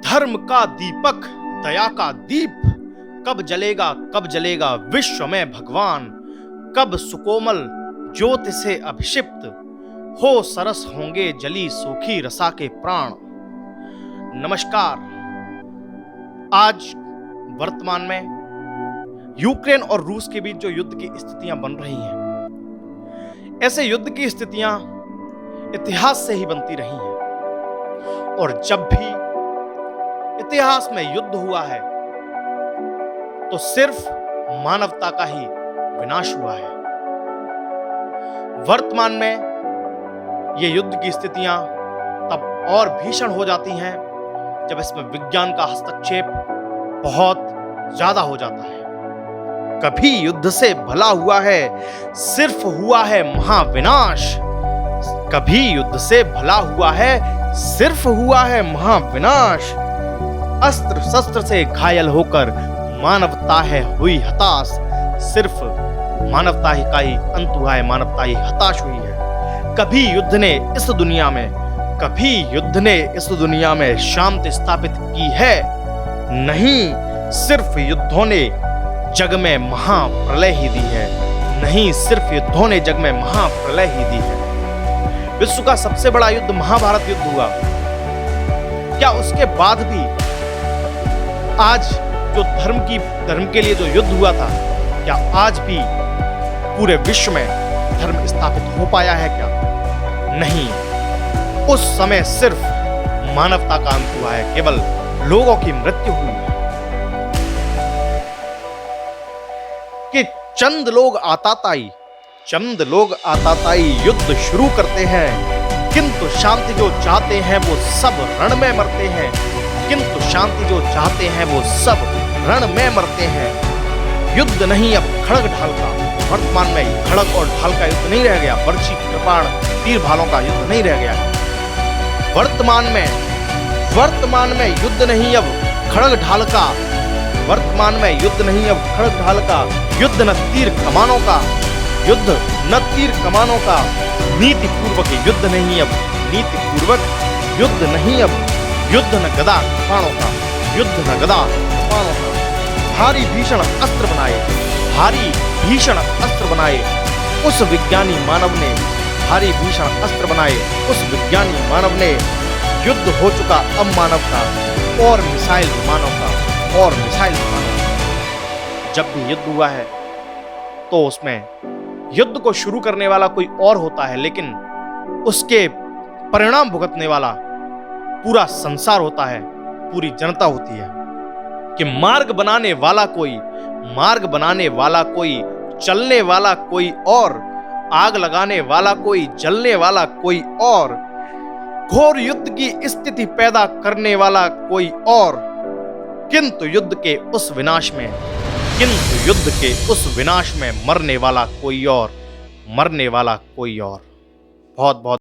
धर्म का दीपक, दया का दीप कब जलेगा विश्व में भगवान। कब सुकोमल ज्योति से अभिषिप्त हो सरस होंगे जली सूखी रसा के प्राण। नमस्कार। आज वर्तमान में यूक्रेन और रूस के बीच जो युद्ध की स्थितियां बन रही हैं, ऐसे युद्ध की स्थितियां इतिहास से ही बनती रही हैं और जब भी इतिहास में युद्ध हुआ है तो सिर्फ मानवता का ही विनाश हुआ है। वर्तमान में ये युद्ध की स्थितियां तब और भीषण हो जाती हैं जब इसमें विज्ञान का हस्तक्षेप बहुत ज्यादा हो जाता है। कभी युद्ध से भला हुआ है, सिर्फ हुआ है महाविनाश। कभी युद्ध से भला हुआ है, सिर्फ हुआ है महाविनाश। अस्त्र शस्त्र से घायल होकर मानवता है हुई हताश। सिर्फ मानवता ही का ही अंत हुआ है, मानवता ही हताश हुई है। कभी युद्ध ने इस दुनिया में शांति स्थापित की है नहीं, सिर्फ युद्धों ने जग में महाप्रलय ही दी है। नहीं, सिर्फ युद्धों ने जग में महाप्रलय ही दी है। विश्व का सबसे बड़ा युद्ध महाभारत युद्ध हुआ। क्या उसके बाद भी आज जो धर्म के लिए जो युद्ध हुआ था, क्या आज भी पूरे विश्व में धर्म स्थापित हो पाया है? क्या नहीं। उस समय सिर्फ मानवता का अंत हुआ है, केवल लोगों की मृत्यु हुई है। कि चंद लोग आताताई युद्ध शुरू करते हैं, किंतु शांति जो चाहते हैं वो सब रण में मरते हैं। किंतु शांति जो चाहते हैं वो सब रण में मरते हैं। युद्ध नहीं अब खड़ग ढाल का। वर्तमान में खड़ग और ढाल का युद्ध नहीं रह गया, बर्छी कृपाण तीर भालों का युद्ध नहीं रह गया। वर्तमान में युद्ध नहीं अब खड़ग ढाल का। वर्तमान में युद्ध नहीं अब खड़ग ढाल का। युद्ध न तीर कमानों का, युद्ध न तीर कमानों का। नीति पूर्वक युद्ध नहीं अब, नीति पूर्वक युद्ध नहीं अब। युद्ध न गदा कृपाणों का, युद्ध न गदा कृपाणों का। भारी भीषण अस्त्र बनाए उस विज्ञानी मानव ने, भारी भीषण अस्त्र बनाए उस विज्ञानी मानव ने। युद्ध हो चुका अब मानव का और मिसाइल विमानों का। जब भी युद्ध हुआ है तो उसमें युद्ध को शुरू करने वाला कोई और होता है, लेकिन उसके परिणाम भुगतने वाला पूरा संसार होता है, पूरी जनता होती है। कि मार्ग बनाने वाला कोई, चलने वाला कोई और, आग लगाने वाला कोई, जलने वाला कोई और, घोर युद्ध की स्थिति पैदा करने वाला कोई और, किंतु युद्ध के उस विनाश में मरने वाला कोई और। बहुत बहुत